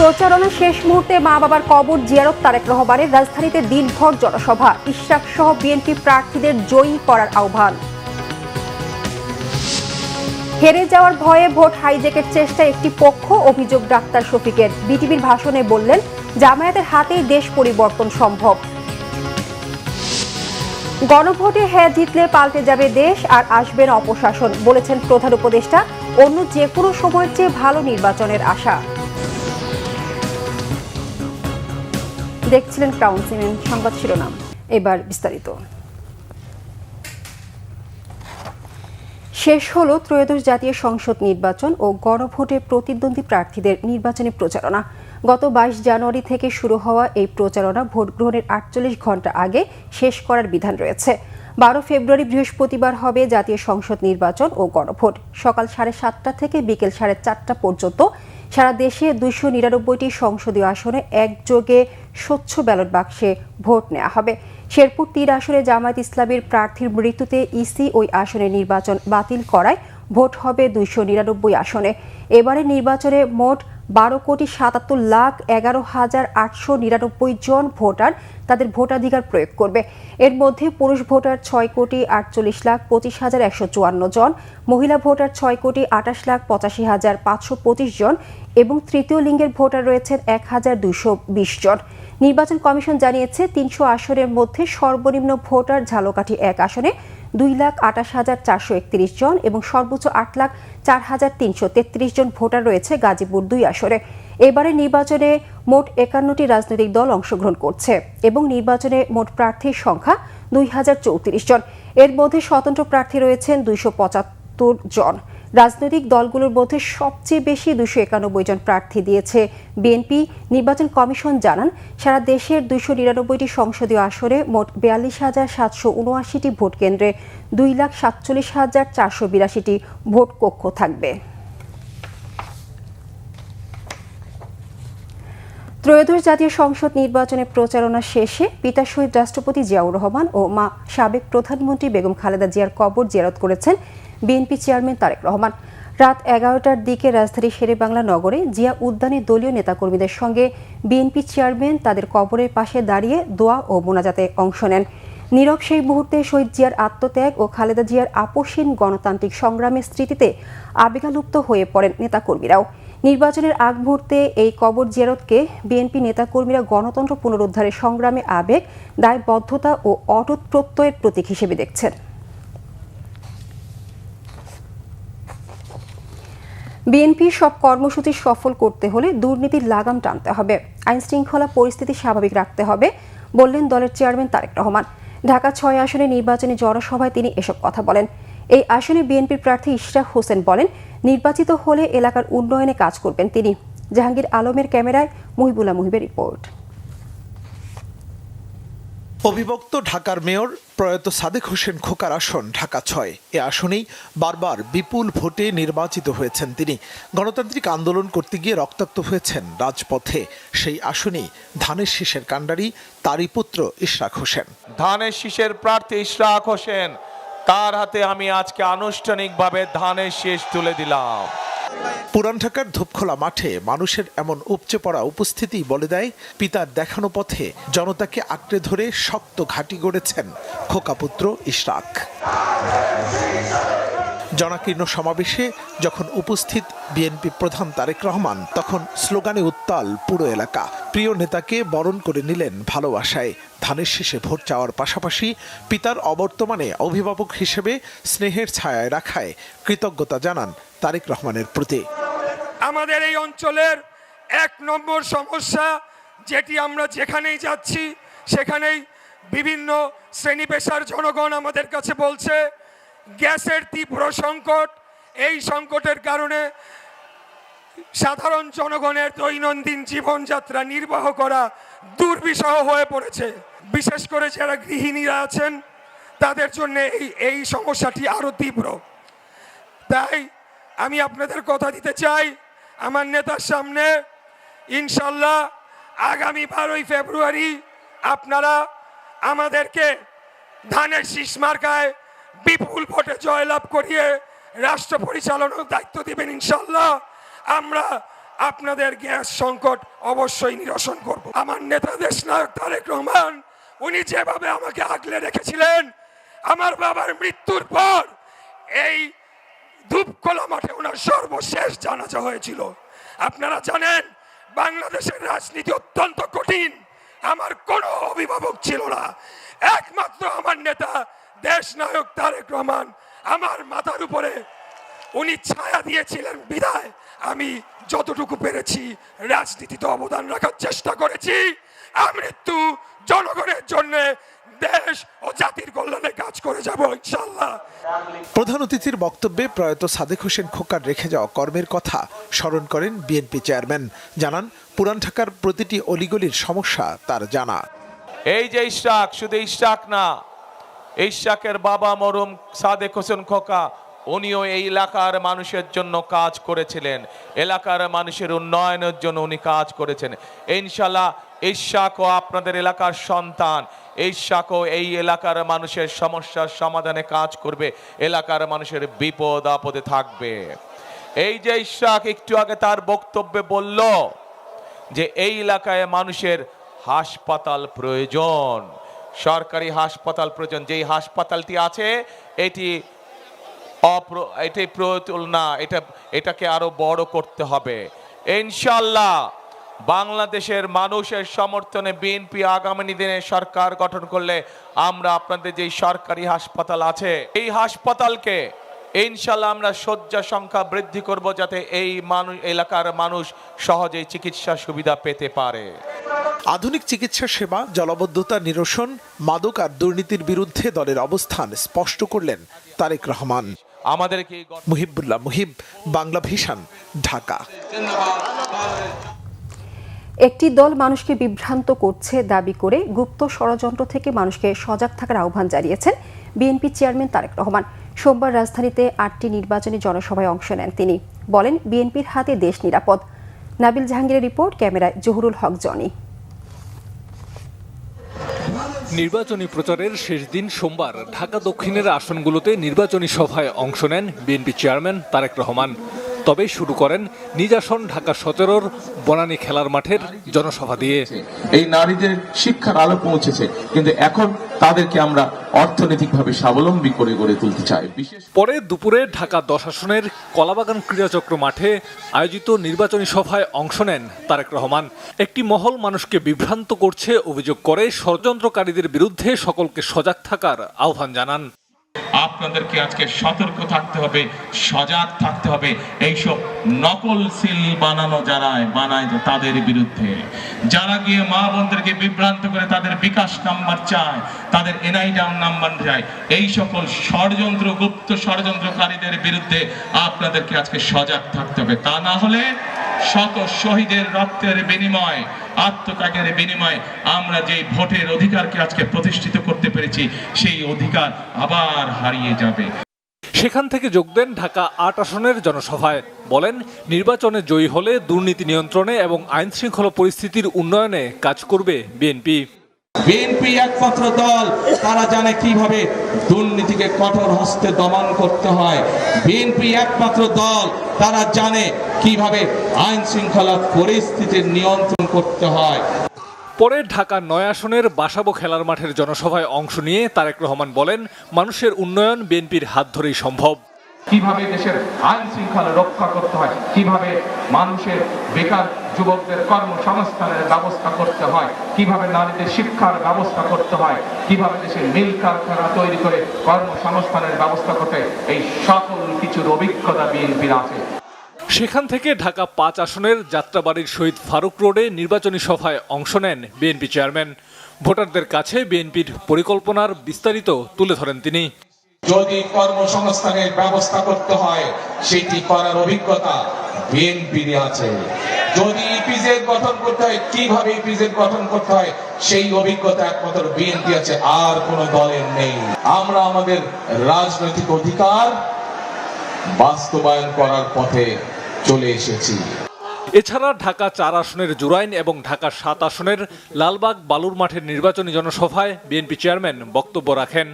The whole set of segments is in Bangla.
প্রচারণা শেষ মুহূর্তে মা বাবার কবর জিয়ারত তারেক রহমানের। রাজধানীতে দিনভর জনসভা, ইশরাক সহ বিএনপি প্রার্থীদের জয়ী করার আহ্বান। হেরে যাওয়ার ভয়ে ভোট হাইজ্যাকের চেষ্টা একটি পক্ষ, অভিযোগ ডাক্তার শফিকের। বিটিভির ভাষণে বললেন, জামায়াতের হাতেই দেশ পরিবর্তন সম্ভব। গণভোটে হ্যাঁ জিতলে পাল্টে যাবে দেশ, আর আসবে না অপশাসন, বলেছেন প্রধান উপদেষ্টা। অন্য যে কোনো সময়ের চেয়ে ভালো নির্বাচনের আশা। দেখছিলেন ক্রাউন সিমেন্ট সংবাদ শিরোনাম, এবার বিস্তারিত। শেষ হলো ত্রয়োদশ জাতীয় সংসদ নির্বাচন ও গণভোটে প্রতিদ্বন্দ্বী প্রার্থীদের নির্বাচনী প্রচারণা। গত 22 জানুয়ারি থেকে শুরু হওয়া এই প্রচারণা ভোট গ্রহণের 48 ঘণ্টা আগে শেষ করার বিধান রয়েছে। 12 ফেব্রুয়ারি বৃহস্পতিবার হবে জাতীয় সংসদ নির্বাচন ও গণভোট। সকাল 7:30 থেকে বিকেল 4:30 পর্যন্ত সারা দেশে 299টি সংসদীয় আসনে একযোগে স্বচ্ছ ব্যালট বাক্সে ভোট নেওয়া হবে। শেরপুর 3 আসনে জামায়াত ইসলামীর প্রার্থীর মৃত্যুতে ইসি ওই আসনে নির্বাচন বাতিল করায় ভোট হবে 299 আসনে। এবারে নির্বাচনে মোট 12,77,11,899 জন ভোটার তাদের ভোটাধিকার প্রয়োগ করবে। এর মধ্যে পুরুষ ভোটার 6,48,25,154 জন, মহিলা ভোটার 6,28,85,525 জন এবং তৃতীয় লিঙ্গের ভোটার রয়েছেন 1,220 জন। নির্বাচন কমিশন জানিয়েছে, 300 আসনের মধ্যে সর্বনিম্ন ভোটার ঝালকাঠি 1 আসনে 2,28,431 জন এবং সর্বোচ্চ 8,04,333 জন ভোটার রয়েছে গাজীপুর 2 আসনে। এবারে নির্বাচনে মোট 51টি রাজনৈতিক দল অংশগ্রহণ করছে এবং নির্বাচনে মোট প্রার্থীর সংখ্যা 2,034 জন। এর মধ্যে স্বতন্ত্র প্রার্থী রয়েছেন 275 জন। রাজনৈতিক দলগুলোর মধ্যে সবচেয়ে বেশি 291 জন প্রার্থী দিয়েছে বিএনপি। নির্বাচন কমিশন জানান, সারা দেশের 299টি সংসদীয় আসনে মোট 42,779টি ভোট কেন্দ্রে 2,47,482টি ভোট কক্ষ থাকবে। ত্রয়োদশ জাতীয় সংসদ নির্বাচনের প্রচারণা শেষে পিতা শহীদ রাষ্ট্রপতি জিয়াউর রহমান ও মা সাবেক প্রধানমন্ত্রী বেগম খালেদা জিয়ার কবর জিয়ারত করেছেন বিএনপি চেয়ারম্যান তারেক রহমান। রাত 11টার দিকে রাজধানীর শেরেবাংলা নগরে জিয়া উদ্যানে দলীয় নেতাকর্মীদের সঙ্গে বিএনপি চেয়ারম্যান তাদের কবরের পাশে দাঁড়িয়ে দোয়া ও মোনাজাতে অংশ নেন। নীরব সেই মুহূর্তে শহীদ জিয়ার আত্মত্যাগ ও খালেদা জিয়ার আপসহীন গণতান্ত্রিক সংগ্রামের স্মৃতিতে আবেগালুপ্ত হয়ে পড়েন নেতাকর্মীরাও। নির্বাচনের আগ মুহূর্তে এই কবর জিয়ারতকে বিএনপি নেতাকর্মীরা গণতন্ত্র পুনরুদ্ধারের সংগ্রামে আবেগ, দায়বদ্ধতা ও অটুট প্রত্যয়ের প্রতীক হিসেবে দেখছেন। বিএনপি সব কর্মসূচি সফল করতে হলে দুর্নীতির লাগাম টানতে হবে, আইনশৃঙ্খলা পরিস্থিতি স্বাভাবিক রাখতে হবে, বললেন দলের চেয়ারম্যান তারেক রহমান। ঢাকা 6 আসনে নির্বাচনী জনসভায় তিনি এসব কথা বলেন। এই আসনে বিএনপির প্রার্থী ইশরাক হোসেন বলেন, নির্বাচিত হলে এলাকার উন্নয়নে কাজ করবেন তিনি। জাহাঙ্গীর আলমের ক্যামেরায় মহিবুল্লাহ মুহিবের রিপোর্ট। অবিভক্ত ঢাকার মেয়র প্রয়াত সাদেক হোসেন খোকার আসন ঢাকা 6। এ আসনেই বারবার বিপুল ভোটে নির্বাচিত হয়েছেন তিনি। গণতান্ত্রিক আন্দোলন করতে গিয়ে রক্তাক্ত হয়েছেন রাজপথে। সেই আসনেই ধানের শীষের কাণ্ডারি তারই পুত্র ইশরাক হোসেন। ধানের শীষের প্রার্থী ইশরাক হোসেন, তার হাতে আমি আজকে আনুষ্ঠানিকভাবে ধানের শীষ তুলে দিলাম। পুরান ঢাকার ধূপখোলা মাঠে মানুষের এমন উপচে পড়া উপস্থিতি বলে দেয়, পিতার দেখানো পথে জনতাকে আঁকড়ে ধরে শক্ত ঘাঁটি গড়েছেন খোকাপুত্র ইশরাক। জনাকীর্ণ সমাবেশে যখন উপস্থিত বিএনপি প্রধান তারেক রহমান, তখন স্লোগানে উত্তাল পুরো এলাকা। প্রিয় নেতাকে বরণ করে নিলেন ভালোবাসায়। ধানের শীষে ভোট চাওয়ার পাশাপাশি পিতার অবর্তমানে অভিভাবক হিসেবে স্নেহের ছায়ায় রাখায় কৃতজ্ঞতা জানান তারেক রহমানের প্রতি। আমাদের এই অঞ্চলের 1 নম্বর সমস্যা, যেটি আমরা যেখানেই যাচ্ছি সেখানেই বিভিন্ন শ্রেণী পেশার জনগণ আমাদের কাছে বলছে, গ্যাসের তীব্র সংকট। এই সংকটের কারণে সাধারণ জনগণের দৈনন্দিন জীবনযাত্রা নির্বাহ করা দুর্বিষহ হয়ে পড়েছে। বিশেষ করে যারা গৃহিণীরা আছেন তাদের জন্য এই সমস্যাটি আরো তীব্র। তাই আমি আপনাদের কথা দিতে চাই, আমার নেতার সামনে ইনশাল্লাহ আগামী 12 ফেব্রুয়ারি আপনারা আমাদেরকে ধানের শীষ মার্কায় বিপুল ভোটে জয়লাভ করিয়ে রাষ্ট্র পরিচালনার দায়িত্ব দিবেন ইনশাল্লাহ। আমরা আপনাদের গ্যাস সংকট অবশ্যই নিরসন করব। আমার নেতা দেশনায়ক তারেক রহমান উনি যেভাবে আমাকে আগলে রেখেছিলেন, আমার বাবার মৃত্যুর পর এই ধূপখোলা মাঠে ওনার সর্বশেষ জানাজা হয়েছিল। আপনারা জানেন বাংলাদেশের রাজনীতি অত্যন্ত কঠিন। আমার কোনো অভিভাবক ছিল না, একমাত্র আমার নেতা দেশনায়ক তারেক রহমান আমার মাথার উপরে উনি ছায়া দিয়েছিলেন বিদায় আমি যতটুকু পেরেছি রাজনীতিতে অবদান রাখার চেষ্টা করেছি। আমৃত্যু জনগণের জন্য দেশ ও জাতির কল্যাণে কাজ করে যাব ইনশাআল্লাহ। প্রধান অতিথির বক্তব্যে প্রয়াত সাদেক হোসেন খোকার রেখে যাওয়া কর্মের কথা স্মরণ করেন বিএনপি চেয়ারম্যান। জানান পুরান ঢাকার প্রতিটি অলিগলির সমস্যা তার জানা। এই যে ইশরাক, শুধু ইশরাক না, ইশরাকের বাবা মরহুম সাদেক হোসেন খোকা উনিও এই এলাকার মানুষের জন্য কাজ করেছিলেন, এলাকার মানুষের উন্নয়নের জন্য উনি কাজ করেছেন। ইনশাল্লাহ ইশরাকও আপনাদের এলাকার সন্তান, ইশরাকও এই এলাকার মানুষের সমস্যার সমাধানে কাজ করবে, এলাকার মানুষের বিপদ আপদে থাকবে। এই যে ইশরাক একটু আগে তার বক্তব্যে বলল যে এই এলাকায় মানুষের হাসপাতাল প্রয়োজন, সরকারি হাসপাতাল প্রয়োজন। যেই হাসপাতালটি আছে এটি প্রয়োজন না, এটাকে আরো বড় করতে হবে। ইনশাআল্লাহ বাংলাদেশের মানুষের সমর্থনে বিএনপি আগামী দিনে সরকার গঠন করলে আমরা আপনাদের যে সরকারি হাসপাতাল আছে এই হাসপাতালকে ইনশাআল্লাহ আমরা শয্যা সংখ্যা বৃদ্ধি করব, যাতে এই এলাকার মানুষ সহজেই চিকিৎসা সুবিধা পেতে পারে। আধুনিক চিকিৎসা সেবা, জলাবদ্ধতা নিরসন, মাদক আর দুর্নীতির বিরুদ্ধে দলের অবস্থান স্পষ্ট করলেন তারেক রহমান। আমাদেরকে মুহিবুল্লাহ মুহিব, বাংলা ভিশন, ঢাকা। একটি দল মানুষকে বিভ্রান্ত করছে দাবি করে গুপ্ত ষড়যন্ত্র থেকে মানুষকে সজাগ থাকার আহ্বান জানিয়েছেন বিএনপি চেয়ারম্যান তারেক রহমান। সোমবার রাজধানীতে 8টি নির্বাচনী জনসভায় অংশ নেন তিনি। বলেন বিএনপির হাতে দেশ নিরাপদ। নাবিল জাহাঙ্গীরের রিপোর্ট, ক্যামেরায় জহুরুল হক জনি। নির্বাচনী প্রচারের শেষ দিন সোমবার ঢাকা দক্ষিণের আসনগুলোতে নির্বাচনী সভায় অংশ নেন বিএনপি চেয়ারম্যান তারেক রহমান। তবে শুরু করেন নিজ আসন ঢাকা 17-র বনানী খেলার মাঠের জনসভা দিয়ে। এই নারীদের শিক্ষার আলো পৌঁছেছে, কিন্তু এখন তাদেরকে আমরা অর্থনৈতিকভাবে স্বাবলম্বী করে গড়ে তুলতে চাই। পরে দুপুরে ঢাকা 10 আসনের কলাবাগান ক্রীড়াচক্র মাঠে আয়োজিত নির্বাচনী সভায় অংশ নেন তারেক রহমান। একটি মহল মানুষকে বিভ্রান্ত করছে অভিযোগ করে ষড়যন্ত্রকারীদের বিরুদ্ধে সকলকে সজাগ থাকার আহ্বান জানান। আপনাদেরকে আজকে সতর্ক থাকতে হবে, সজাগ থাকতে হবে এইসব নকল সিল বানায় তাদের বিরুদ্ধে। যারা গিয়ে মা বোনদেরকে বিভ্রান্ত করে তাদের বিকাশ নাম্বার চায়, তাদের এনআই নাম্বার চায়, এই সকল গুপ্ত ষড়যন্ত্রকারীদের বিরুদ্ধে আপনাদেরকে আজকে সজাগ থাকতে হবে। তা না হলে শত শহীদের রক্তের বিনিময়, আত্মত্যাগের বিনিময়ে আমরা যে ভোটের অধিকারকে আজকে প্রতিষ্ঠিত করতে পেরেছি সেই অধিকার আবার হারিয়ে যাবে। সেখান থেকে যোগ দেন ঢাকা 8 আসনের জনসভায়। বলেন নির্বাচনে জয়ী হলে দুর্নীতি নিয়ন্ত্রণে এবং আইন শৃঙ্খলা পরিস্থিতির উন্নয়নে কাজ করবে বিএনপি। বিএনপি একমাত্র দল তারা জানে কিভাবে দুর্নীতিকে কঠোর হস্তে দমন করতে হয়। বিএনপি একমাত্র দল তারা জানে কিভাবে আইন শৃঙ্খলা পরিস্থিতির নিয়ন্ত্রণ করতে হয়। পরে ঢাকা 9 আসনের বাসাবো খেলার মাঠের জনসভায় অংশ নিয়ে তারেক রহমান বলেন মানুষের উন্নয়ন বিএনপির হাত ধরেই সম্ভব। কিভাবে দেশের আইন শৃঙ্খলা রক্ষা করতে হয়, কিভাবে মানুষের বেকার যুবকদের কর্মসংস্থানের ব্যবস্থা করতে হয়, কিভাবে নারীদের শিক্ষার ব্যবস্থা করতে হয়, কিভাবে দেশের মিল কারখানা তৈরি করে কর্মসংস্থানের ব্যবস্থা করতে, এই সকল কিছুর অভিজ্ঞতা বিএনপির আছে। সেখান থেকে ঢাকা 5 আসনের যাত্রাবাড়ির শহীদ ফারুক রোডে নির্বাচনী সভায় অংশ নেন বিএনপি চেয়ারম্যান। ভোটারদের কাছে বিএনপির পরিকল্পনার বিস্তারিত তুলে ধরেন তিনি। যদি কর্মসংস্থানের ব্যবস্থা করতে হয় সেটি করার অভিজ্ঞতা বিএনপির আছে। যদি ইপিজেড গঠন করতে হয়, কিভাবে ইপিজেড গঠন করতে হয় সেই অভিজ্ঞতা একমাত্র বিএনপি আছে, আর কোন দলের নেই। আমরা আমাদের রাজনৈতিক অধিকার বাস্তবায়ন করার পথে চলে এসেছি। এছাড়া ঢাকা 4 আসনের জুরাইন এবং ঢাকা 7 আসনের লালবাগ বালুর মাঠের নির্বাচনী জনসভায় বিএনপি চেয়ারম্যান বক্তব্য রাখেন।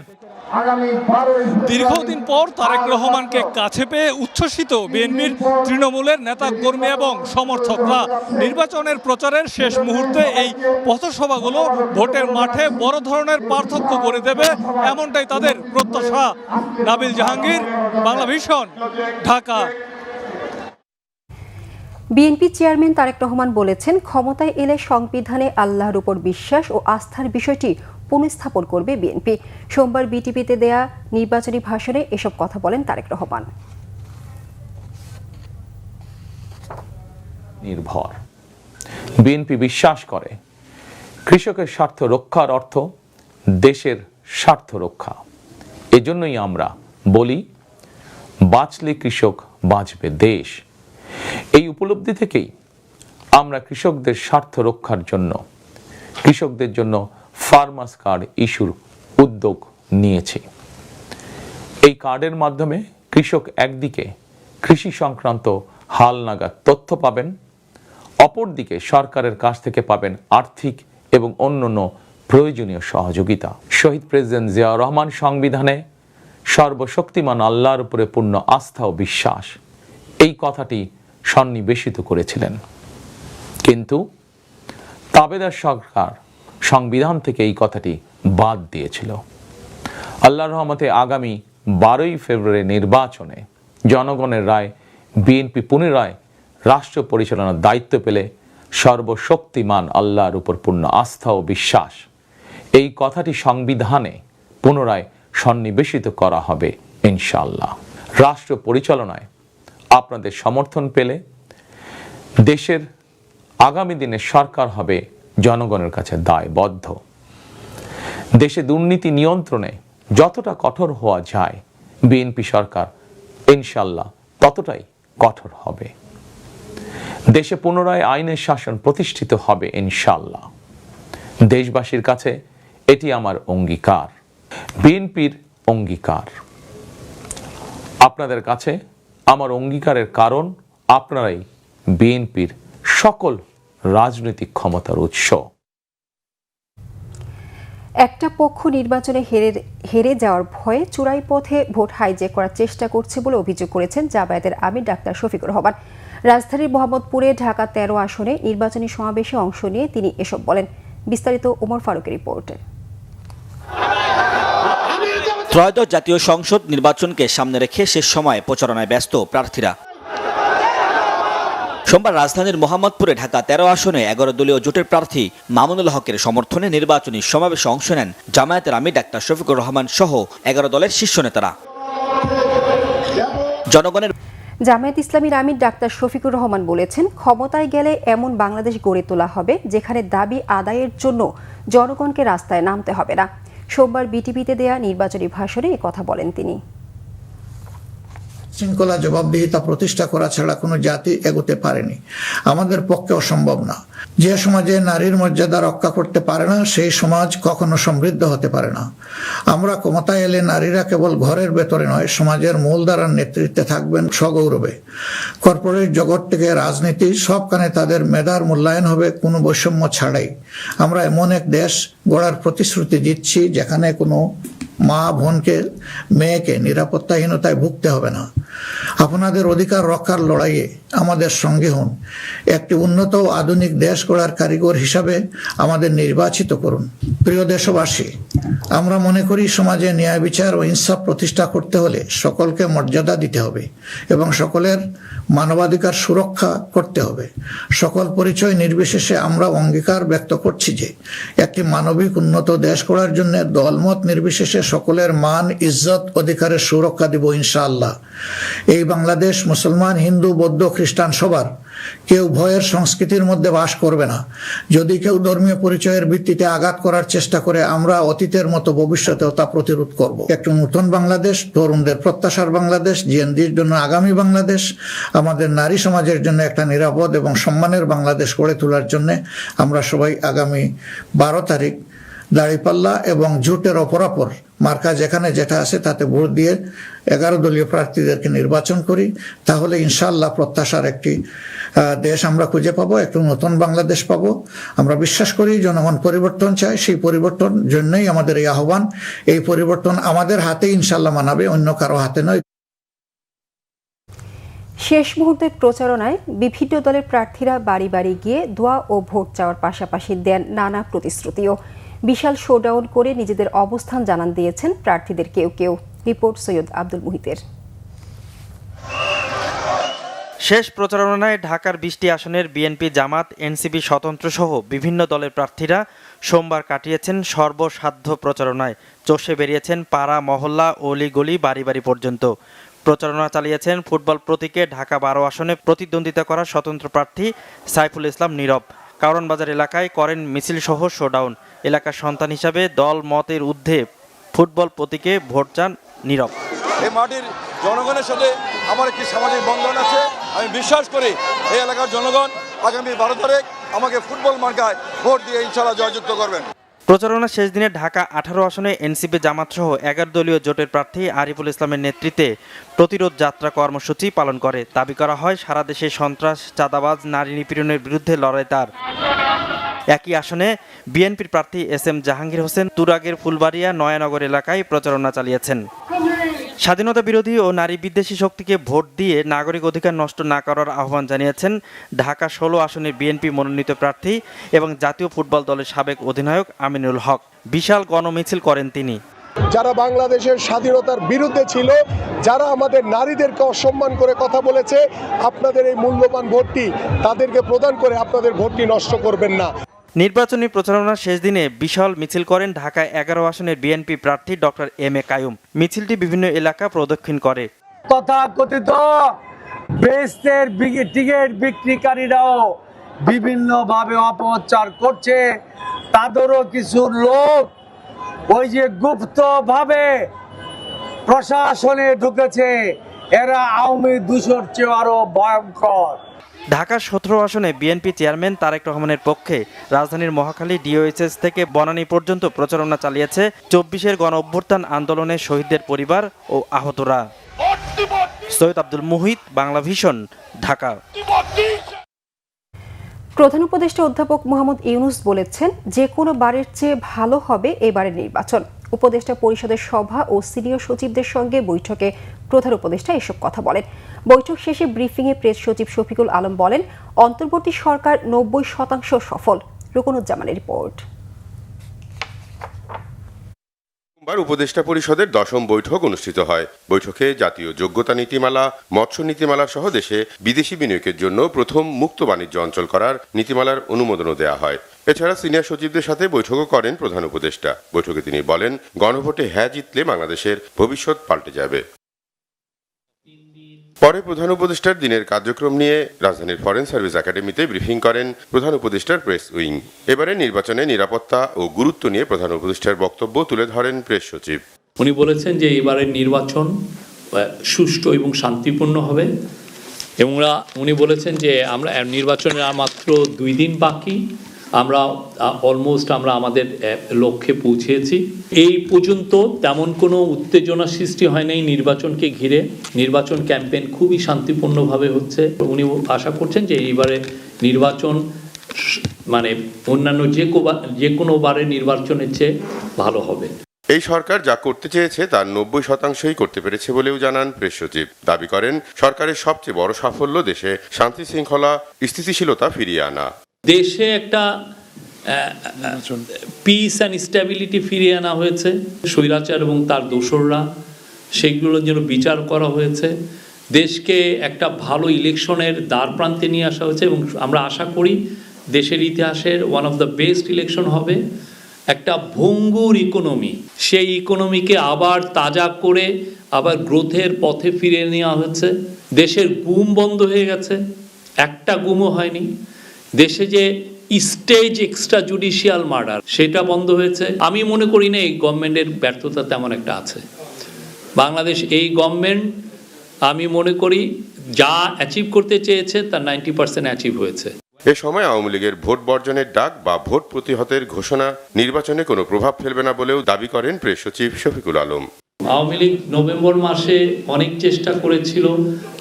দীর্ঘদিন পর তারেক রহমানকে কাছে পেয়ে উচ্ছ্বসিত বিএনপির তৃণমূলের নেতা কর্মী এবং সমর্থকরা। নির্বাচনের প্রচারের শেষ মুহূর্তে এই পথসভাগুলো ভোটের মাঠে বড় ধরনের পার্থক্য করে দেবে, এমনটাই তাদের প্রত্যাশা। নাবিল জাহাঙ্গীর, বাংলাভিশন, ঢাকা। বিএনপি চেয়ারম্যান তারেক রহমান বলেছেন, ক্ষমতায় এলে সংবিধানে আল্লাহর উপর বিশ্বাস ও আস্থার বিষয়টি পুনঃস্থাপন করবে বিএনপি। সোমবার বিটিভিতে দেয়া নির্বাচনী ভাষণে এসব কথা বলেন তারেক রহমান। নির্ভর বিএনপি বিশ্বাস করে কৃষকের স্বার্থ রক্ষার অর্থ দেশের স্বার্থ রক্ষা। এজন্যই আমরা বলি, বাঁচলে কৃষক বাঁচবে দেশ। এই উপলব্ধি থেকেই আমরা কৃষকদের স্বার্থ রক্ষার জন্য কৃষকদের জন্য ফার্মার্স কার্ড ইস্যুর উদ্যোগ নিয়েছি। এই কার্ডের মাধ্যমে কৃষক একদিকে কৃষি সংক্রান্ত হালনাগাদ তথ্য পাবেন, অপরদিকে সরকারের কাছ থেকে পাবেন আর্থিক এবং অন্যান্য প্রয়োজনীয় সহযোগিতা। শহীদ প্রেসিডেন্ট জিয়াউর রহমান সংবিধানে সর্বশক্তিমান আল্লাহর উপরে পূর্ণ আস্থা ও বিশ্বাস, এই কথাটি সন্নিবেশিত করেছিলেন। কিন্তু তাবেদার সরকার সংবিধান থেকে এই কথাটি বাদ দিয়েছিল। আল্লাহর রহমতে আগামী 12ই ফেব্রুয়ারি নির্বাচনে জনগণের রায় বিএনপি পুনরায় রাষ্ট্র পরিচালনার দায়িত্ব পেলে সর্বশক্তিমান আল্লাহর উপর পূর্ণ আস্থা ও বিশ্বাস, এই কথাটি সংবিধানে পুনরায় সন্নিবেশিত করা হবে ইনশাআল্লাহ। রাষ্ট্র পরিচালনায় আপনাদের সমর্থন পেলে দেশের আগামী দিনের সরকার হবে জনগণের কাছে দায়বদ্ধ। দেশে দুর্নীতি নিয়ন্ত্রণে যতটা কঠোর হওয়া যায়, বিএনপি সরকার ইনশাআল্লাহ ততটাই কঠোর হবে। দেশে পুনরায় আইনের শাসন প্রতিষ্ঠিত হবে ইনশাআল্লাহ। দেশবাসীর কাছে এটি আমার অঙ্গীকার, বিএনপির অঙ্গীকার। আপনাদের কাছে আমার অঙ্গীকারের কারণ আপনারাই বিএনপির সকল রাজনৈতিক ক্ষমতার উৎস। একটা পক্ষ নির্বাচনে হেরে যাওয়ার ভয়ে চূড়াই পথে ভোট হাইজ্যাক করার চেষ্টা করছে বলে অভিযোগ করেছেন জামায়াতের আমির ডাক্তার শফিকুর রহমান। রাজধানীর মোহাম্মদপুরে ঢাকা 13 আসনে নির্বাচনী সমাবেশে অংশ নিয়ে তিনি এসব বলেন। বিস্তারিত ওমর ফারুকের রিপোর্টে। ত্রয়োদশ জাতীয় সংসদ নির্বাচনকে সামনে রেখে শেষ সময়ে প্রচারণায় ব্যস্ত প্রার্থীরা। সোমবার রাজধানীর মোহাম্মদপুরে ঢাকা 13 আসনে 11 দলীয় জোটের প্রার্থী মামুনুল হকের সমর্থনে নির্বাচনী সমাবেশে অংশ নেন জামায়াতের আমির ডাক্তার শফিকুর রহমান সহ 11 দলের শীর্ষ নেতারা। জনগণের জামায়াত ইসলামীর আমির ডাক্তার শফিকুর রহমান বলেছেন, ক্ষমতায় গেলে এমন বাংলাদেশ গড়ে তোলা হবে যেখানে দাবি আদায়ের জন্য জনগণকে রাস্তায় নামতে হবে না। সোমবার বিটিভিতে দেয়া নির্বাচনী ভাষণে কথা বলেন তিনি। শৃঙ্খলা জবাবদিহিতা প্রতিষ্ঠা করা ছাড়া কোনো জাতি এগোতে পারেনি, আমাদের পক্ষে অসম্ভব না। যে সমাজে নারীর মর্যাদা রক্ষা করতে পারে না, সেই সমাজ কখনো সমৃদ্ধ হতে পারে না। আমরা ক্ষমতায় এলে নারীরা কেবল ঘরের ভেতরে নয়, সমাজের মূলধারার নেতৃত্বে থাকবেন সগৌরবে। কর্পোরেট জগৎ থেকে রাজনীতি সবখানে তাদের মেধার মূল্যায়ন হবে কোনো বৈষম্য ছাড়াই। আমরা এমন এক দেশ গড়ার প্রতিশ্রুতি দিচ্ছি যেখানে কোনো মা বোনকে মেয়েকে নিরাপত্তাহীনতায় ভুগতে হবে না। আপনাদের অধিকার রক্ষার লড়াইয়ে আমাদের সঙ্গে হন। একটি উন্নত ও আধুনিক দেশ গড়ার কারিগর হিসাবে আমাদের নির্বাচিত করুন। প্রিয় দেশবাসী, আমরা মনে করি সমাজে ন্যায় বিচার ও ইনসাফ প্রতিষ্ঠা করতে হলে সকলকে মর্যাদা দিতে হবে এবং সকলের মানবাধিকার সুরক্ষা করতে হবে। সকল পরিচয় নির্বিশেষে আমরা অঙ্গীকার ব্যক্ত করছি যে একটি মানবিক উন্নত দেশ গড়ার জন্য দলমত নির্বিশেষে সকলের মান, ইজ্জত, অধিকারের সুরক্ষা দিব ইনশাআল্লাহ। এই বাংলাদেশ মুসলমান, হিন্দু, বৌদ্ধ, খ্রিস্টান সবার। কেউ ভয়ের সংস্কৃতির মধ্যে বাস করবে না। যদি কেউ ধর্মীয় পরিচয়ের ভিত্তিতে আঘাত করার চেষ্টা করে, আমরা অতীতের মতো ভবিষ্যতেও তা প্রতিরোধ করব। একটি নতুন বাংলাদেশ, তরুণদের প্রত্যাশার বাংলাদেশ, জিএনডির জন্য আগামী বাংলাদেশ, আমাদের নারী সমাজের জন্য একটা নিরাপদ এবং সম্মানের বাংলাদেশ গড়ে তোলার জন্য আমরা সবাই আগামী 12 তারিখ দাঁড়িপাল্লা এবং জোটের অপরাপর মার্কা যেখানে যেটা আছে তাতে ভোট দিয়ে 11 দলীয় প্রার্থীদেরকে নির্বাচন করি, তাহলে ইনশাআল্লাহ প্রত্যাশার একটি দেশ আমরা খুঁজে পাবো, একটু নতুন বাংলাদেশ পাবো। আমরা বিশ্বাস করি জনগণ পরিবর্তন চায়, সেই পরিবর্তন জন্যই আমাদের এই আহ্বান। এই পরিবর্তন আমাদের হাতে ইনশাআল্লাহ মানাবে, অন্য কারো হাতে নয়। শেষ মুহূর্তের প্রচারণায় বিভিন্ন দলের প্রার্থীরা বাড়ি বাড়ি গিয়ে দোয়া ও ভোট চাওয়ার পাশাপাশি দেন নানা প্রতিশ্রুতিও। বিশাল শোডাউন করে নিজেদের অবস্থান জানান দিয়েছেন প্রার্থীদের কেউ কেউ। রিপোর্ট সৈয়দ আব্দুল মুহিতের। শেষ প্রচারণায় ঢাকার 20টি আসনের বিএনপি, জামাত, এনসিপি, স্বতন্ত্র সহ বিভিন্ন দলের প্রার্থীরা সোমবার কাটিয়েছেন সর্বসাধ্য প্রচারণায়। চষে বেরিয়েছেন পাড়া, মহল্লা, অলি-গলি, বাড়ি বাড়ি পর্যন্ত। প্রচারণা চালিয়েছেন ফুটবল প্রতীকে ঢাকা 12 আসনে প্রতিদ্বন্দ্বিতা করা স্বতন্ত্র প্রার্থী সাইফুল ইসলাম নীরব। কারওয়ানবাজার এলাকায় করেন মিছিল সহ শোডাউন। এলাকার সন্তান হিসাবে দল মতের ঊর্ধ্বে ফুটবল প্রতীকে ভোট চান নীরব। এই মাটির জনগণের সাথে আমার একটি সামাজিক বন্ধন আছে। আমি বিশ্বাস করি এই এলাকার জনগণ আগামী 12 তারিখ আমাকে ফুটবল মার্কায় ভোট দিয়ে ইনশাআল্লাহ জয়যুক্ত করবেন। প্রচারণা শেষ দিনে ঢাকা 18 আসনে এনসিপি, জামাত সহ 11 দলীয় জোটের প্রার্থী আরিফুল ইসলামের নেতৃত্বে প্রতিরোধ যাত্রা কর্মসূচি পালন করে। দাবি করা হয় সারা দেশে সন্ত্রাস, চাঁদাবাজ, নারী নিপীড়নের বিরুদ্ধে লড়াই তার। একই আসনে বিএনপির প্রার্থী এসএম জাহাঙ্গীর হোসেন তুরাগের ফুলবাড়িয়া, নয়ানগর এলাকায় প্রচারণা চালিয়েছেন। স্বাধীনতা বিরোধী ও নারী বিদ্বেষী শক্তিকে ভোট দিয়ে নাগরিক অধিকার নষ্ট না করার আহ্বান জানিয়েছেন ঢাকা 16 আসনের বিএনপি মনোনীত প্রার্থী এবং জাতীয় ফুটবল দলের সাবেক অধিনায়ক আমিনুল হক। বিশাল গণমিছিল করেন তিনি। যারা বাংলাদেশের স্বাধীনতার বিরুদ্ধে ছিল, যারা আমাদের নারীদেরকে অসম্মান করে কথা বলেছে, আপনাদের এই মূল্যবান ভোটটি তাদেরকে প্রদান করে আপনাদের ভোটটি নষ্ট করবেন না। নির্বাচনী প্রচারণার শেষ দিনে বিশাল মিছিল করেন ঢাকায় 11 আসনের বিএনপি প্রার্থী ডক্টর এম এ কাইয়ুম। মিছিলটি বিভিন্ন এলাকা প্রদক্ষিণ করে। তথাকথিত বেহেশতের টিকিট বিক্রিকারীরাও বিভিন্নভাবে অপপ্রচার করছে। তাদেরও কিছু লোক ওই যে গুপ্তভাবে প্রশাসনে ঢুকেছে, এরা আওয়ামী দূষর চেয়ে আরো ভয়ঙ্কর। ঢাকার 17 আসনে বিএনপি চেয়ারম্যান তারেক রহমানের পক্ষে রাজধানীর মহাখালী ডিওএইচএস থেকে বনানী পর্যন্ত প্রচারণা চালিয়েছে 24-এর গণ-অভ্যুত্থান আন্দোলনের শহীদদের পরিবার ও আহতরা। সৈয়দ আব্দুল মুহিত, বাংলা ভিশন, ঢাকা। প্রধান উপদেষ্টা অধ্যাপক মোহাম্মদ ইউনূস বলেছেন, যে কোনো বারের চেয়ে ভালো হবে এবারের নির্বাচন। উপদেষ্টা পরিষদের সভা ও সিনিয়র সচিবদের সঙ্গে বৈঠকে প্রধান উপদেষ্টা এসব কথা বলেন। বৈঠক শেষে ব্রিফিংয়ে প্রেস সচিব শফিকুল আলম বলেন, অন্তর্বর্তী সরকার 90% সফল। রুকনুজ্জামানের রিপোর্ট। উপদেষ্টা পরিষদের 10ম বৈঠক অনুষ্ঠিত হয়। বৈঠকে জাতীয় যোগ্যতা নীতিমালা, মৎস্য নীতিমালা সহ দেশে বিদেশি বিনিয়োগের জন্য প্রথম মুক্ত বাণিজ্য অঞ্চল করার নীতিমালার অনুমোদনও দেওয়া হয়। এছাড়া সিনিয়র সচিবদের সাথে বৈঠকও করেন প্রধান উপদেষ্টা। বৈঠকে তিনি বলেন, গণভোটে হ্যাঁ জিতলে বাংলাদেশের ভবিষ্যৎ পাল্টে যাবে। পরে প্রধান উপদেষ্টার দিনের কার্যক্রম নিয়ে রাজধানীর ফরেন সার্ভিস একাডেমিতে ব্রিফিং করেন প্রধান উপদেষ্টার প্রেস উইং। এবারে নির্বাচনে নিরাপত্তা ও গুরুত্ব নিয়ে প্রধান উপদেষ্টার বক্তব্য তুলে ধরেন প্রেস সচিব। উনি বলেছেন যে এবারের নির্বাচন সুষ্ঠু এবং শান্তিপূর্ণ হবে এবং উনি বলেছেন যে আমরা নির্বাচনের আর মাত্র 2 দিন বাকি, আমরা অলমোস্ট আমাদের লক্ষ্যে পৌঁছেছি। এই পর্যন্ত তেমন কোনো উত্তেজনা সৃষ্টি হয় নাই নির্বাচনকে ঘিরে। নির্বাচন ক্যাম্পেইন খুবই শান্তিপূর্ণভাবে হচ্ছে। উনি আশা করছেন যে এইবারে নির্বাচন মানে অন্যান্য যে কোনো বারের নির্বাচনের চেয়ে ভালো হবে। এই সরকার যা করতে চেয়েছে তার 90%ই করতে পেরেছে বলেও জানান প্রেস সচিব। দাবি করেন, সরকারের সবচেয়ে বড় সাফল্য দেশে শান্তি শৃঙ্খলা, স্থিতিশীলতা ফিরিয়ে আনা। দেশে একটা পিস অ্যান্ড স্ট্যাবিলিটি ফিরিয়ে আনা হয়েছে। স্বৈরাচার এবং তার দোসররা সেগুলোর জন্য বিচার করা হয়েছে। দেশকে একটা ভালো ইলেকশনের দ্বার প্রান্তে নিয়ে আসা হয়েছে এবং আমরা আশা করি দেশের ইতিহাসের one of the best election হবে। একটা ভঙ্গুর ইকোনমি, সেই ইকোনমিকে আবার তাজা করে আবার গ্রোথের পথে ফিরিয়ে নেওয়া হয়েছে। দেশের গুম বন্ধ হয়ে গেছে, একটা গুমও হয়নি। দেশে যে স্টেজ এক্সট্রা জুডিশিয়াল মার্ডার সেটা বন্ধ হয়েছে। আমি মনে করি না এই গভর্নমেন্টের ব্যর্থতা তেমন একটা আছে। বাংলাদেশ এই গভর্নমেন্ট আমি মনে করি যা অ্যাচিভ করতে চেয়েছে তার 90% অ্যাচিভ হয়েছে। এ সময় আওয়ামী লীগের ভোট বর্জনের ডাক বা ভোট প্রতিহতের ঘোষণা নির্বাচনে কোনো প্রভাব ফেলবে না বলেও দাবি করেন প্রেস সচিব শফিকুল আলম। আওয়ামী লীগ নভেম্বর মাসে অনেক চেষ্টা করেছিল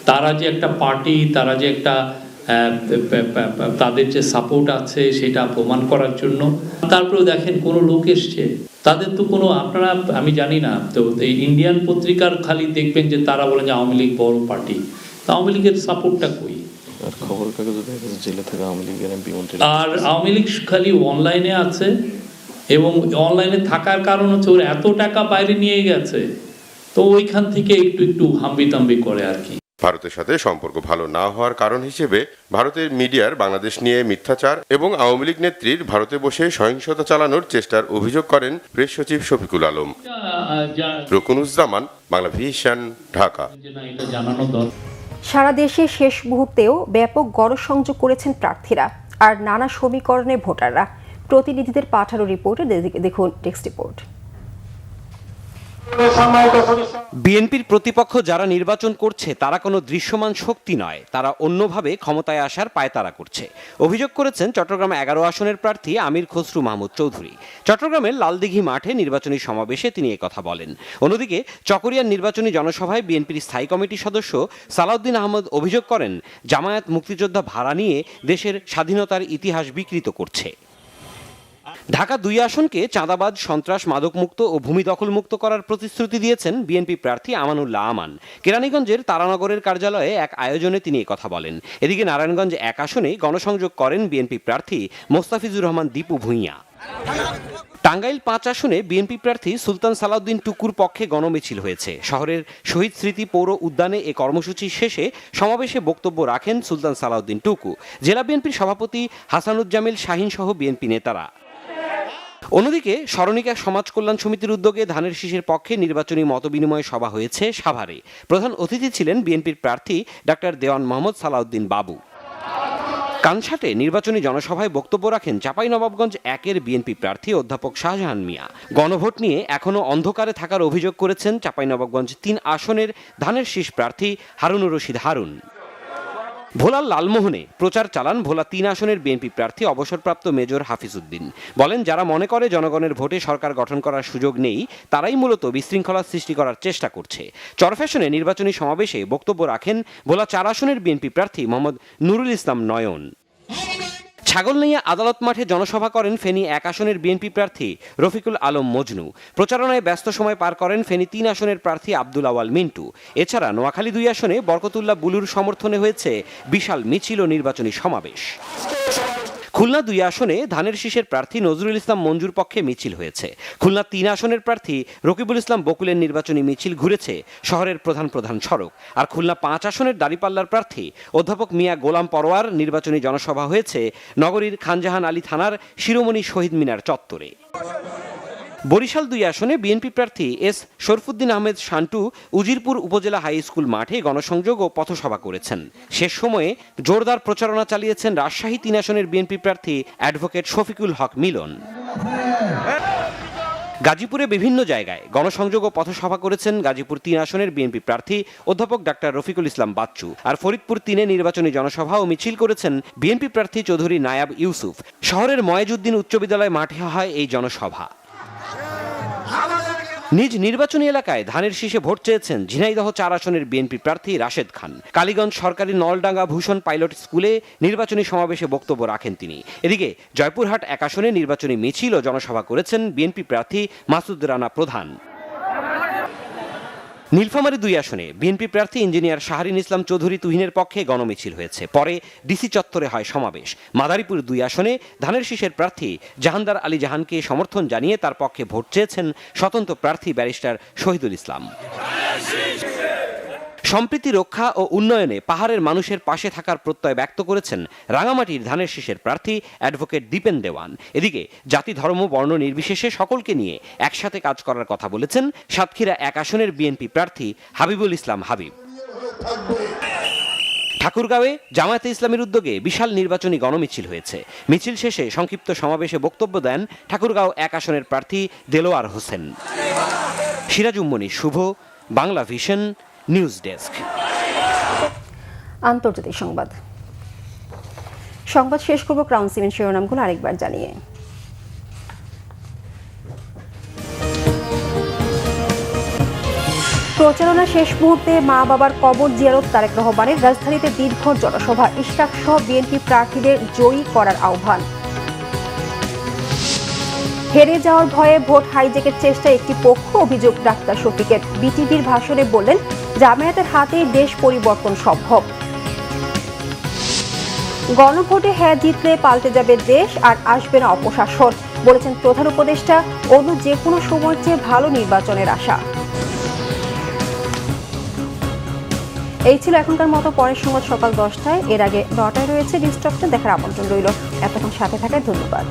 তারা যে একটা পার্টি, তারা যে একটা তাদের যে সাপোর্ট আছে সেটা প্রমাণ করার জন্য। তারপরেও দেখেন কোনো লোক এসছে, তাদের তো কোনো, আপনারা আমি জানি না, তো এই ইন্ডিয়ান পত্রিকার খালি দেখবেন যে তারা বলেন যে আওয়ামী লীগ বড় পার্টি, আওয়ামী লীগের সাপোর্টটা কই? খবর কাগজে দেখা যাচ্ছে জেলে থেকে আওয়ামী লীগের এমপি মন্ত্রী। আর আওয়ামী লীগ খালি অনলাইনে আছে, এবং অনলাইনে থাকার কারণ হচ্ছে ওরা এত টাকা বাইরে নিয়ে গেছে, তো ওইখান থেকে একটু একটু হাম্বিতাম্বি করে আর কি। ভারতের সাথে সম্পর্ক ভালো না হওয়ার কারণ হিসেবে ভারতের মিডিয়ার বাংলাদেশ নিয়ে মিথ্যাচার এবং আওয়ামী লীগ নেত্রীর ভারতে বসে সহিংসতা চালানোর চেষ্টার অভিযোগ করেন প্রেস সচিব শফিকুল আলম। রকুনুজ্জামান, বাংলা ভিশন, ঢাকা। সারা দেশে শেষ মুহূর্তেও ব্যাপক গণসংযোগ করেছেন প্রার্থীরা আর নানা সমীকরণে ভোটাররা। প্রতিনিধিদের পাঠানো রিপোর্টে দেখুন টেক্সট রিপোর্ট। বিএনপির প্রতিপক্ষ যারা নির্বাচন করছে তারা কোনো দৃশ্যমান শক্তি নয়, তারা অন্যভাবে ক্ষমতায় আসার পায়তারা করছে, অভিযোগ করেছেন চট্টগ্রাম 11 আসনের প্রার্থী আমির খসরু মাহমুদ চৌধুরী। চট্টগ্রামের লালদিঘি মাঠে নির্বাচনী সমাবেশে তিনি একথা বলেন। অন্যদিকে চকরিয়ার নির্বাচনী জনসভায় বিএনপির স্থায়ী কমিটির সদস্য সালাউদ্দিন আহমদ অভিযোগ করেন জামায়াত মুক্তিযোদ্ধা ভাড়া নিয়ে দেশের স্বাধীনতার ইতিহাস বিকৃত করছে। ঢাকা 2 আসনকে চাঁদাবাজ, সন্ত্রাস, মাদকমুক্ত ও ভূমি দখলমুক্ত করার প্রতিশ্রুতি দিয়েছেন বিএনপি প্রার্থী আমানুল্লাহ আমান। কেরানীগঞ্জের তারানগরের কার্যালয়ে এক আয়োজনে তিনি কথা বলেন। এদিকে নারায়ণগঞ্জ 1 আসনে গণসংযোগ করেন বিএনপি প্রার্থী মোস্তাফিজুর রহমান দীপু ভূঁইয়া। টাঙ্গাইল 5 আসনে বিএনপি প্রার্থী সুলতান সালাউদ্দিন টুকুর পক্ষে গণমিছিল হয়েছে। শহরের শহীদ স্মৃতি পৌর উদ্যানে এ কর্মসূচি শেষে সমাবেশে বক্তব্য রাখেন সুলতান সালাউদ্দিন টুকু, জেলা বিএনপির সভাপতি হাসানুজ্জামিল শাহিন সহ বিএনপি নেতারা। অন্যদিকে স্মরণিকা সমাজ কল্যাণ সমিতির উদ্যোগে ধানের শীষের পক্ষে নির্বাচনী মতবিনিময় সভা হয়েছে সাভারে। প্রধান অতিথি ছিলেন বিএনপির প্রার্থী ডাক্তার দেওয়ান মোহাম্মদ সালাউদ্দিন বাবু। কানসাটে নির্বাচনী জনসভায় বক্তব্য রাখেন চাঁপাইনবাবগঞ্জ 1-এর বিএনপি প্রার্থী অধ্যাপক শাহজাহান মিয়া। গণভোট নিয়ে এখনও অন্ধকারে থাকার অভিযোগ করেছেন চাঁপাইনবাবগঞ্জ 3 আসনের ধানের শীষ প্রার্থী হারুনুর রশিদ হারুন। ভোলার লালমোহনে প্রচার চালান ভোলা 3 আসনের বিএনপি প্রার্থী অবসরপ্রাপ্ত মেজর হাফিজ উদ্দিন। বলেন, যারা মনে করে জনগণের ভোটে সরকার গঠন করার সুযোগ নেই তারাই মূলত বিশৃঙ্খলা সৃষ্টি করার চেষ্টা করছে। চরফ্যাশনে নির্বাচনী সমাবেশে বক্তব্য রাখেন ভোলা 4 আসনের বিএনপি প্রার্থী মোহাম্মদ নুরুল ইসলাম নয়ন। ছাগলনাইয়া আদালত মাঠে জনসভা করেন ফেনী 1 আসনের বিএনপি প্রার্থী রফিকুল আলম মজনু। প্রচারণায় ব্যস্ত সময় পার করেন ফেনী 3 আসনের প্রার্থী আব্দুল আওয়াল মিন্টু। এছাড়া নোয়াখালী 2 আসনে বরকতুল্লাহ বুলুর সমর্থনে হয়েছে বিশাল মিছিল ও নির্বাচনী সমাবেশ। খুলনা 2 আসনে ধানের শীষের প্রার্থী নজরুল ইসলাম মঞ্জুর পক্ষে মিছিল হয়েছে। খুলনা 3 আসনের প্রার্থী রকিবুল ইসলাম বকুলের নির্বাচনী মিছিল ঘুরেছে শহরের প্রধান সড়ক। আর খুলনা 5 আসনের দাঁড়িপাল্লার প্রার্থী অধ্যাপক মিয়া গোলাম পরোয়ার নির্বাচনী জনসভা হয়েছে নগরীর খানজাহান আলী থানার শিরোমণি শহীদ মিনার চত্বরে। বরিশাল 2 আসনে বিএনপি প্রার্থী এস শরফুদ্দিন আহমেদ শান্টু উজিরপুর উপজেলা হাই স্কুল মাঠে গণসংযোগ ও পথসভা করেছেন। শেষ সময়ে জোরদার প্রচারণা চালিয়েছেন রাজশাহী 3 আসনের বিএনপি প্রার্থী অ্যাডভোকেট শফিকুল হক মিলন। গাজীপুরে বিভিন্ন জায়গায় গণসংযোগ ও পথসভা করেছেন গাজীপুর 3 আসনের বিএনপি প্রার্থী অধ্যাপক ডাক্তার রফিকুল ইসলাম বাচ্চু। আর ফরিদপুর 3-এ নির্বাচনী জনসভা ও মিছিল করেছেন বিএনপি প্রার্থী চৌধুরী নায়াব ইউসুফ। শহরের ময়েজউদ্দিন উচ্চ বিদ্যালয় মাঠে হয় এই জনসভা। নিজ নির্বাচনী এলাকায় ধানের শীষে ভোট চেয়েছেন ঝিনাইদহ 4 আসনের বিএনপি প্রার্থী রাশেদ খান। কালীগঞ্জ সরকারি নলডাঙ্গা ভূষণ পাইলট স্কুলে নির্বাচনী সমাবেশে বক্তব্য রাখেন তিনি। এদিকে জয়পুরহাট 1 আসনে নির্বাচনী মিছিল ও জনসভা করেছেন বিএনপি প্রার্থী মাসুদ রানা প্রধান। নীলফামারী 2 আসনে বিএনপি প্রার্থী ইঞ্জিনিয়ার শাহরিন ইসলাম চৌধুরী তুহিনের পক্ষে গণমিছিল হয়েছে। পরে ডিসি চত্বরে হয় সমাবেশ। মাদারীপুর 2 আসনে ধানের শীষের প্রার্থী জাহানদার আলী জাহানকে সমর্থন জানিয়ে তার পক্ষে ভোট চেয়েছেন স্বতন্ত্র প্রার্থী ব্যারিস্টার শহীদুল ইসলাম। সম্প্রীতি রক্ষা ও উন্নয়নে পাহাড়ের মানুষের পাশে থাকার প্রত্যয় ব্যক্ত করেছেন রাঙামাটির ধানের শীষের প্রার্থী অ্যাডভোকেট দীপেন দেওয়ান। এদিকে জাতি, ধর্ম, বর্ণ নির্বিশেষে সকলকে নিয়ে একসাথে কাজ করার কথা বলেছেন সাতক্ষীরা 1 আসনের বিএনপি প্রার্থী হাবিবুল ইসলাম হাবিব। ঠাকুরগাঁওয়ে জামায়াতে ইসলামীর উদ্যোগে বিশাল নির্বাচনী গণমিছিল হয়েছে। মিছিল শেষে সংক্ষিপ্ত সমাবেশে বক্তব্য দেন ঠাকুরগাঁও 1 আসনের প্রার্থী দেলোয়ার হোসেন। সিরাজুম্মনি শুভ, বাংলা ভিশন, নিউজ ডেস্ক। আন্তর্জাতিক সংবাদ। সংবাদ শেষ করব ক্রাউন সিমেন্ট শিরোনামগুলো আরেকবার জানিয়ে। প্রচারণা শেষ মুহূর্তে মা বাবার কবর জিয়ারত তারেক রহমানের। রাজধানীতে দীর্ঘ জনসভা। ইশরাক সহ বিএনপি প্রার্থীদের জয়ী করার আহ্বান। হেরে যাওয়ার ভয়ে ভোট হাইজ্যাকের চেষ্টায় একটি পক্ষ, অভিযোগ ডাক্তার শফিকের। বিটিভির ভাষণে বললেন, জামায়াতের হাতেই দেশ পরিবর্তন সম্ভব। গণভোটে হ্যাঁ জিতলে পাল্টে যাবে দেশ, আর আসবে না অপশাসন, বলেছেন প্রধান উপদেষ্টা। অন্য যে কোনো সময়ের চেয়ে ভালো নির্বাচনের আশা। এই ছিল এখনকার মতো। পরের সংবাদ সকাল 10টায়, এর আগে 9টায় রয়েছে ডিস্ট্রাকশন। দেখার আমন্ত্রণ রইল। এতক্ষণ সাথে থাকায় ধন্যবাদ।